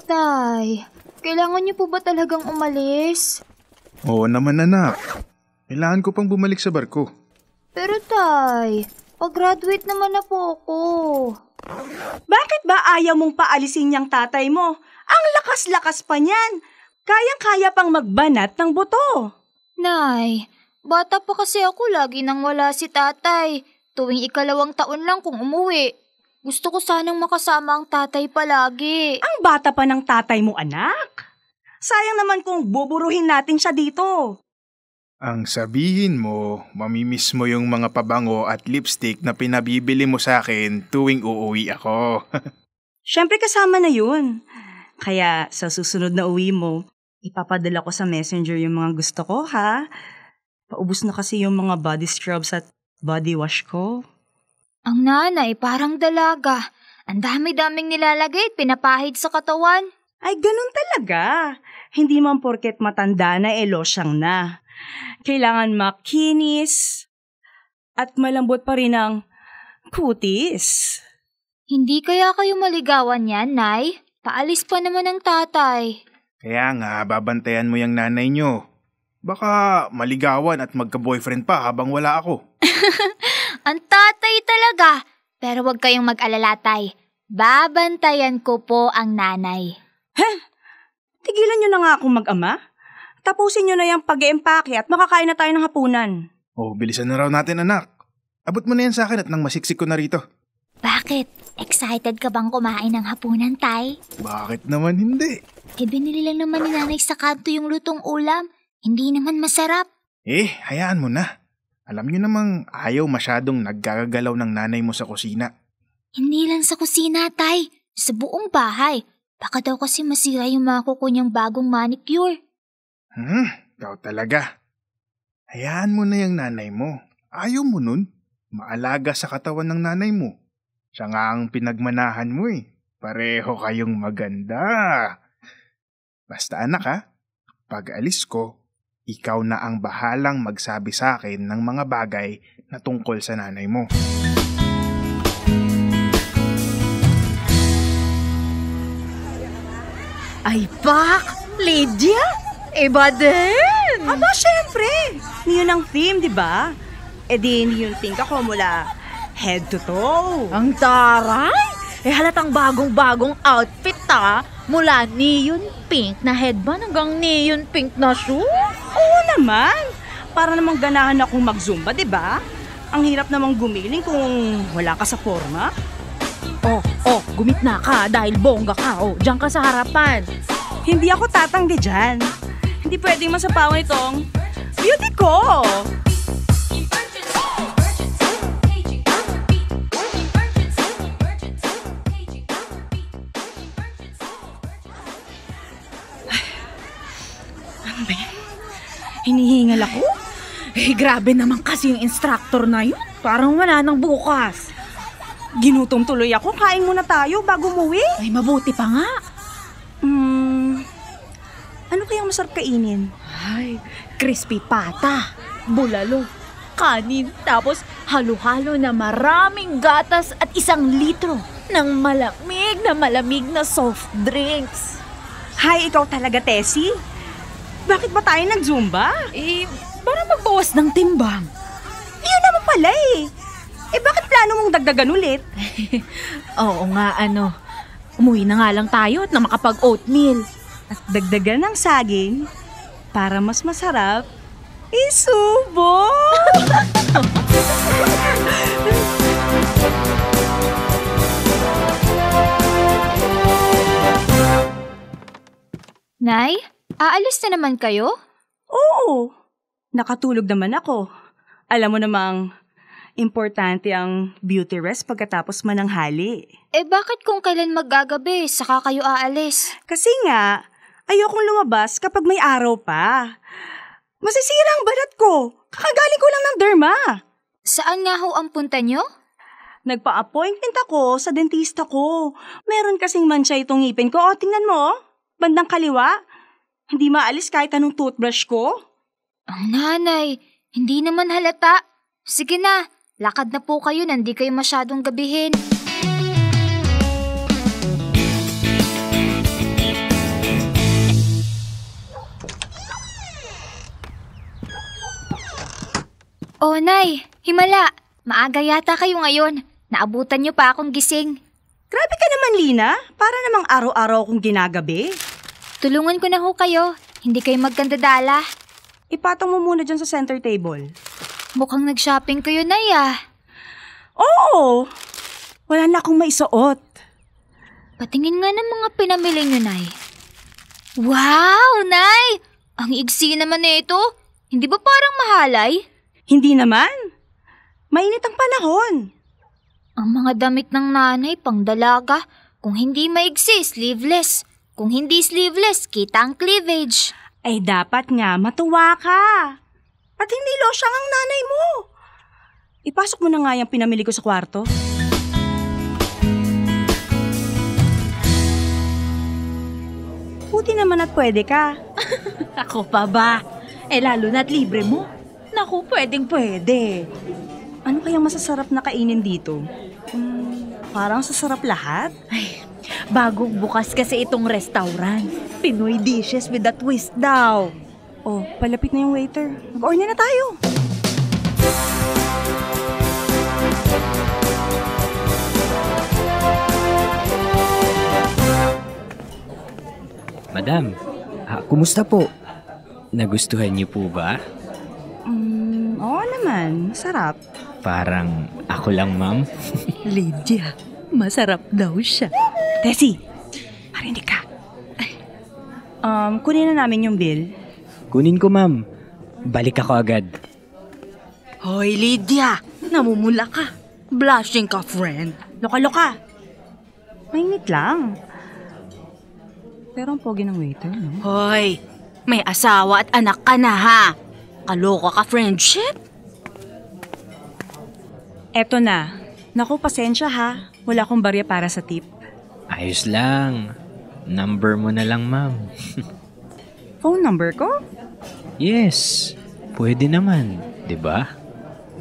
Tay, kailangan niyo po ba talagang umalis? Oo naman anak. Kailangan ko pang bumalik sa barko. Pero Tay, pag-graduate naman na po ako. Bakit ba ayaw mong paalisin niyang tatay mo? Ang lakas-lakas pa niyan. Kayang-kaya pang magbanat ng buto. Nay, bata pa kasi ako, lagi nang wala si tatay. Tuwing 2 taon lang kung umuwi. Gusto ko sanang makasama ang tatay palagi. Ang bata pa ng tatay mo, anak. Sayang naman kung buburuhin natin siya dito. Ang sabihin mo, mamimiss mo yung mga pabango at lipstick na pinabibili mo sa akin tuwing uuwi ako. Siyempre kasama na yun. Kaya sa susunod na uwi mo, ipapadala ko sa messenger yung mga gusto ko, ha? Paubos na kasi yung mga body scrubs at body wash ko. Ang nanay parang dalaga. Ang dami-daming nilalagay at pinapahid sa katawan. Ay, ganun talaga. Hindi man porket matanda na losyang na. Kailangan makinis at malambot pa rin ang kutis. Hindi kaya kayo maligawan yan, Nay? Paalis pa naman ang tatay. Kaya nga, babantayan mo yung nanay nyo. Baka maligawan at magka-boyfriend pa habang wala ako. Ang tatay talaga. Pero huwag kayong mag-alala, Tay. Babantayan ko po ang nanay. Tigilan nyo na nga akong mag-ama. Tapusin nyo na yung pag-eempake at makakain na tayo ng hapunan. Oh, bilisan na raw natin anak. Abot mo na yan sa akin at nang masiksik ko na rito. Bakit? Excited ka bang kumain ng hapunan, Tay? Bakit naman hindi? Binili lang naman ni nanay sa kanto yung lutong ulam. Hindi naman masarap. Hayaan mo na. Alam nyo namang ayaw masyadong naggagalaw ng nanay mo sa kusina. Hindi lang sa kusina, Tay. Sa buong bahay. Baka daw kasi masira yung mga kuko niyang bagong manicure. Ikaw talaga. Hayaan mo na yung nanay mo. Ayaw mo nun. Maalaga sa katawan ng nanay mo. Siya nga ang pinagmanahan mo eh. Pareho kayong maganda. Basta anak ha, pag alis ko, ikaw na ang bahalang magsabi sa akin ng mga bagay na tungkol sa nanay mo. Ay, Pak! Lydia! Iba din! Aba, syempre! Niyon ang theme, di ba? Di niyon think ako mula head to toe. Ang taray! Halatang bagong-bagong outfit mula neon pink na headband hanggang neon pink na shoe. Oo naman! Para namang ganahan akong mag-zumba, di ba? Ang hirap namang gumiling kung wala ka sa forma. Gumit na ka dahil bongga ka. Diyan ka sa harapan. Hindi ako tatanggi dyan. Hindi pwedeng masapawan itong beauty ko. Ano ba yan? Hinihingal ako? Grabe naman kasi yung instructor na yun. Parang wala nang bukas. Ginutom tuloy ako. Kain muna tayo bago umuwi. Ay, mabuti pa nga. Ano kayang masarap kainin? Ay, crispy pata, bulalo, kanin, tapos halo-halo na maraming gatas at 1 litro ng malamig na soft drinks. Hay, ikaw talaga, Tessie. Bakit ba tayo nag-zumba? Para magbawas ng timbang. Yun naman pala bakit plano mong dagdagan ulit? Oo nga, umuwi na nga lang tayo at na makapag-oatmeal. At dagdagan ng saging para mas masarap, isubo! Nay, aalis na naman kayo? Oo, nakatulog naman ako. Alam mo namang importante ang beauty rest pagkatapos mananghali. Bakit kung kailan maggagabi, saka kayo aalis? Kasi nga, ayokong lumabas kapag may araw pa. Masisira ang balat ko. Kakagaling ko lang ng derma. Saan nga ho ang punta nyo? Nagpa-appointment ako sa dentista ko. Meron kasing mancha itong ngipin ko. Tingnan mo, bandang kaliwa. Hindi maalis kahit anong toothbrush ko. Ang nanay, hindi naman halata. Sige na, lakad na po kayo, nandi kayo masyadong gabihin. Oh, Nay, himala. Maaga yata kayo ngayon. Naabutan niyo pa akong gising. Grabe ka naman, Lina. Para namang araw-araw akong ginagabi. Tulungan ko na ho kayo. Hindi kayo magkandadala. Ipatong mo muna dyan sa center table. Mukhang nag-shopping kayo, Nay, ah. Oo! Wala na akong maisuot. Patingin nga ng mga pinamili niyo, Nay. Wow, Nay! Ang iksi naman na ito. Hindi ba parang mahalay? Hindi naman. Mainit ang panahon. Ang mga damit ng nanay pang dalaga. Kung hindi maiksi, sleeveless. Kung hindi sleeveless, kita ang cleavage. Ay dapat nga matuwa ka. At hindi losyang ang nanay mo. Ipasok mo na nga yung pinamili ko sa kwarto. Buti naman at pwede ka. Ako pa ba? Lalo na't libre mo. Naku, pwedeng-pwede. Ano kayang masasarap na kainin dito? Parang sasarap lahat. Ay, bagong bukas kasi itong restaurant. Pinoy dishes with a twist daw. Oh, palapit na yung waiter. Mag-order na tayo. Madam, kumusta po? Nagustuhan niyo po ba? Oo naman. Masarap. Parang ako lang, ma'am. Lydia, masarap daw siya. Tessie, marinig ka. Kunin na namin yung bill. Kunin ko, ma'am. Balik ako agad. Hoy, Lydia, namumula ka. Blushing ka, friend. Loka-loka. Mainit lang. Pero ang pogi ng waiter, no? Hoy, may asawa at anak ka na ha. Kaloka ka, friendship? Eto na. Naku, pasensya ha. Wala akong barya para sa tip. Ayos lang. Number mo na lang, ma'am. Phone number ko? Yes. Pwede naman, 'di ba?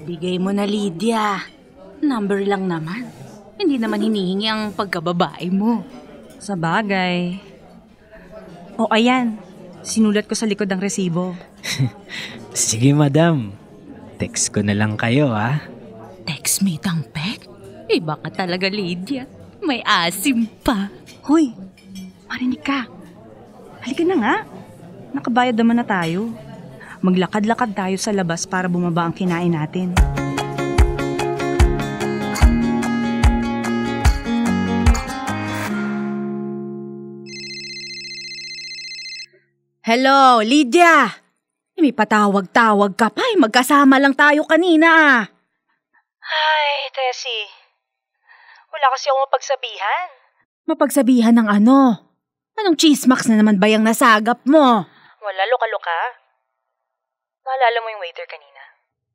Bigay mo na, Lydia. Number lang naman. Hindi naman hinihingi ang pagkababae mo. Sa bagay. O ayan. Sinulat ko sa likod ng resibo. Sige, madam. Text ko na lang kayo, ha? Text me, Tangpek? Iba ka talaga, Lydia. May asim pa. Hoy, marinig ka. Halika na nga. Nakabayad naman na tayo. Maglakad-lakad tayo sa labas para bumaba ang kinain natin. Hello, Lydia! May patawag-tawag ka pa. Magkasama lang tayo kanina. Hi, Tessie. Wala kasi akong mapagsabihan. Mapagsabihan ng ano? Anong chismax na naman ba yung nasagap mo? Wala, loka-loka. Maalala mo yung waiter kanina?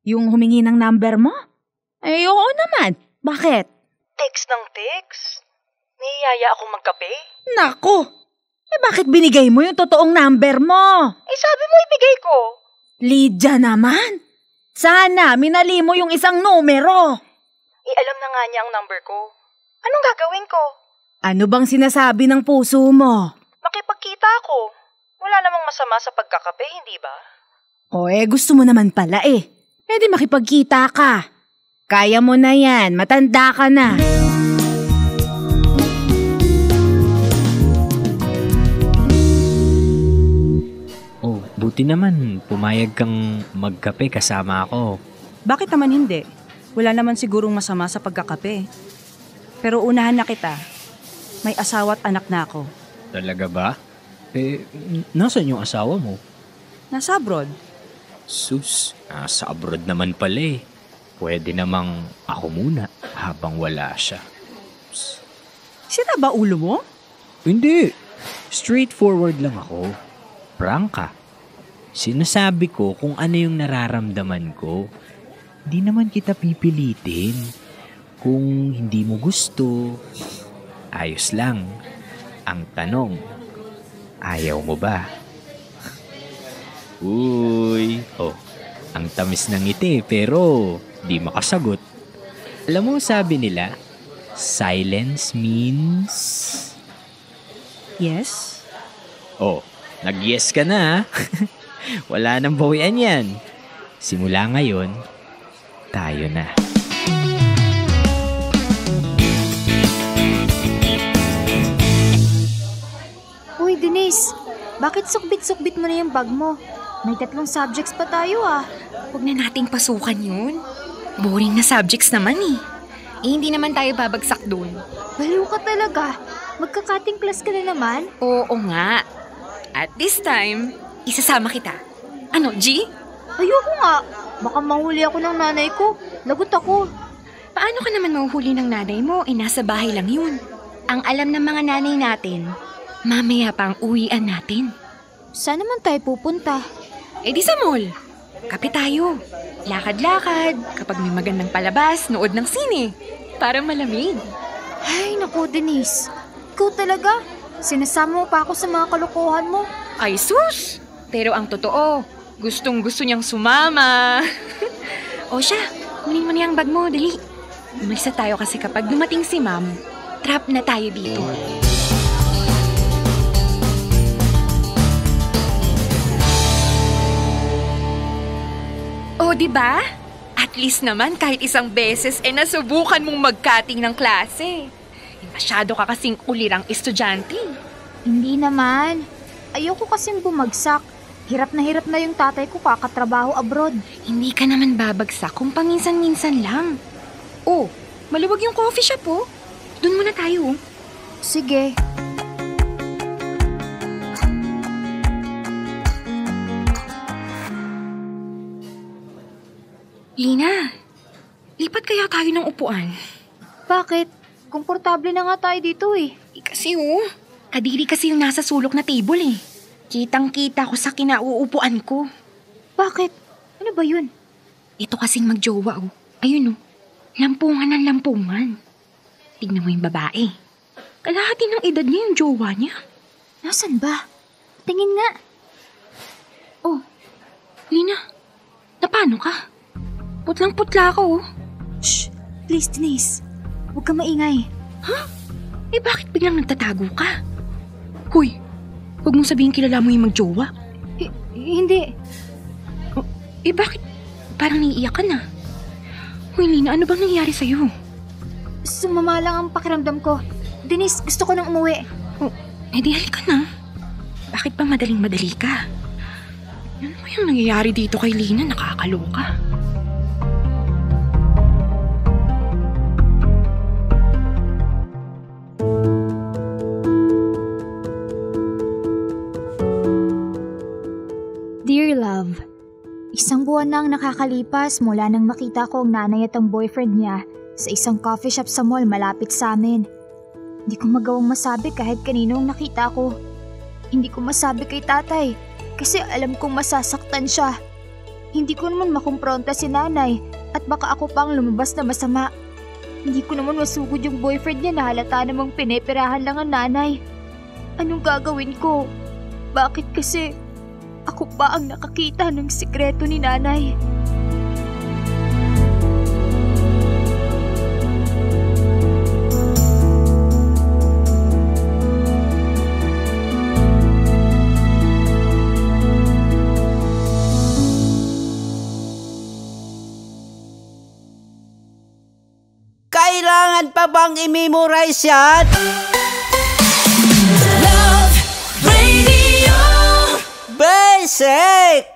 Yung humingi ng number mo? Eh, oo naman. Bakit? Text ng text. Niyaya akong magkape. Naku! Eh bakit binigay mo yung totoong number mo? Eh sabi mo ibigay ko. Lydia naman! Sana minali mo yung isang numero. Eh alam na nga niya ang number ko. Anong gagawin ko? Ano bang sinasabi ng puso mo? Makipagkita ako. Wala namang masama sa pagkakape, hindi ba? O gusto mo naman pala eh. Eh di makipagkita ka. Kaya mo na yan, matanda ka na. Oh, buti naman. Pumayag kang magkape kasama ako. Bakit naman hindi? Wala naman sigurong masama sa pagkakape. Pero unahan na kita. May asawa at anak na ako. Talaga ba? Eh, nasan yung asawa mo? Nasa abroad. Sus, sa abroad naman pala eh. Pwede namang ako muna habang wala siya. Sira ba ulo mo? Hindi. Straightforward lang ako. Prangka. Sinasabi ko kung ano yung nararamdaman ko. Di naman kita pipilitin. Kung hindi mo gusto, ayos lang. Ang tanong, ayaw mo ba? Uy, ang tamis ng ngiti pero di makasagot. Alam mo sabi nila, silence means... Yes. Nag-yes ka na. Wala nang bawian yan. Simula ngayon, tayo na. Uy, Denise, bakit sukbit-sukbit mo na yung bag mo? May 3 subjects pa tayo ah. Huwag na nating pasukan yun. Boring na subjects naman eh. Hindi naman tayo babagsak dun. Baliw ka talaga. Magka-cutting class ka na naman. Oo nga. At this time, isasama kita. Ano, G? Ayoko nga. Baka mahuli ako ng nanay ko. Lagot ako. Paano ka naman mahuhuli ng nanay mo? Nasa bahay lang yun. Ang alam ng mga nanay natin, mamaya pa ang uwian natin. Saan naman tayo pupunta? Di sa mall. Kape tayo. Lakad-lakad. Kapag may magandang palabas, nood ng sine. Para malamig. Ay, naku, Denise. Ikaw talaga. Sinasama mo pa ako sa mga kalokohan mo. Ay, sus! Pero ang totoo, gustong-gusto niyang sumama. O siya, kunin mo na yung bag mo, dali. Umalis na tayo kasi kapag dumating si ma'am, trap na tayo dito. O, diba? At least naman kahit isang beses nasubukan mong mag-cutting ng klase. Masyado ka kasing ulirang estudyante. Hindi naman. Ayoko kasing bumagsak. Hirap na yung tatay ko kakatrabaho abroad. Hindi ka naman babagsak kung paminsan-minsan lang. Oh, maluwag yung coffee shop oh. Doon muna tayo. Sige. Lina, lipat kaya tayo ng upuan. Bakit? Komportable na nga tayo dito eh. Kasi kadiri kasi yung nasa sulok na table eh. Kitang-kita ko sa kinauupuan ko. Bakit? Ano ba yun? Ito kasing magjowa Ayun lampungan ng lampungan. Tignan mo yung babae. Kalahati ng edad niya yung jowa niya. Nasaan ba? Tingin nga. Oh, Lina, napano ka? Putlang-putla ka Shh! Please, Denise. Huwag ka maingay. Huh? Bakit biglang nagtatago ka? Hoy, huwag mong sabihin kilala mo yung magjowa. Hindi. Bakit parang naiiyak ka na? Hoy, Lina, ano bang nangyari sa'yo? Sumama lang ang pakiramdam ko. Denise, gusto ko nang umuwi. Di halika na. Bakit ba madaling-madali ka? Ano ba yung nangyayari dito kay Lina? Nakakaloka. Dear Love, isang buwan na ang nakakalipas mula nang makita ko ang nanay at ang boyfriend niya sa isang coffee shop sa mall malapit sa amin. Hindi ko magawang masabi kahit kanino ang nakita ko. Hindi ko masabi kay tatay kasi alam kong masasaktan siya. Hindi ko naman makumpronta si nanay at baka ako pang lumabas na masama. Hindi ko naman masugod yung boyfriend niya na halata namang pineperahan lang ang nanay. Anong gagawin ko? Bakit kasi ako pa ang nakakita ng sikreto ni nanay? Kailangan pa bang i-memorize yan? Love Radio Basic!